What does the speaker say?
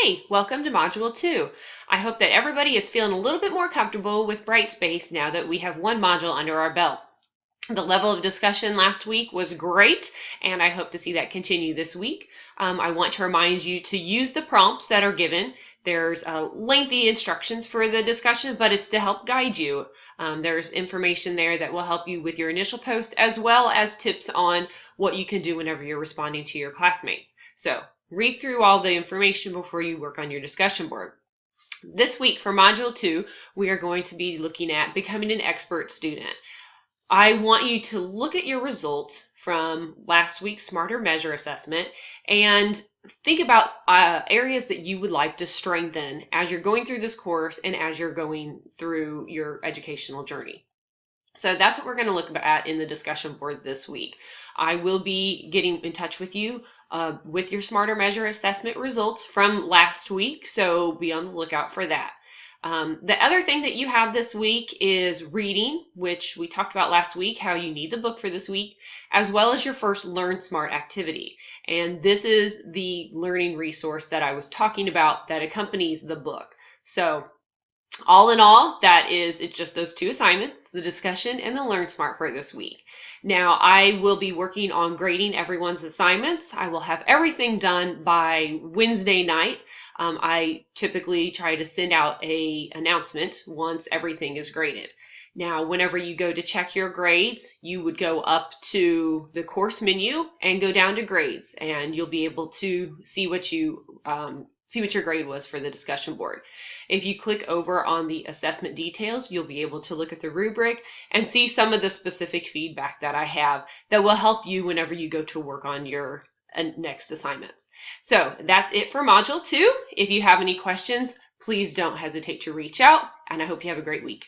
Hey, welcome to Module 2. I hope that everybody is feeling a little bit more comfortable with Brightspace now that we have one module under our belt. The level of discussion last week was great, and I hope to see that continue this week. I want to remind you to use the prompts that are given. There's lengthy instructions for the discussion, but it's to help guide you. There's information there that will help you with your initial post, as well as tips on what you can do whenever you're responding to your classmates. So read through all the information before you work on your discussion board. This week for Module 2, we are going to be looking at becoming an expert student. I want you to look at your results from last week's Smarter Measure assessment and think about areas that you would like to strengthen as you're going through this course and as you're going through your educational journey. So that's what we're going to look at in the discussion board this week. I will be getting in touch with you with your Smarter Measure assessment results from last week, so be on the lookout for that. The other thing that you have this week is reading, which we talked about last week, how you need the book for this week, as well as your first Learn Smart activity. And this is the learning resource that I was talking about that accompanies the book. So all in all, it's just those two assignments, the discussion and the Learn Smart for this week. Now, I will be working on grading everyone's assignments. I will have everything done by Wednesday night. I typically try to send out an announcement once everything is graded. Now, whenever you go to check your grades, you would go up to the course menu and go down to grades, and you'll be able to see what your grade was for the discussion board. If you click over on the assessment details, you'll be able to look at the rubric and see some of the specific feedback that I have that will help you whenever you go to work on your next assignments. So that's it for Module 2. If you have any questions, please don't hesitate to reach out, and I hope you have a great week.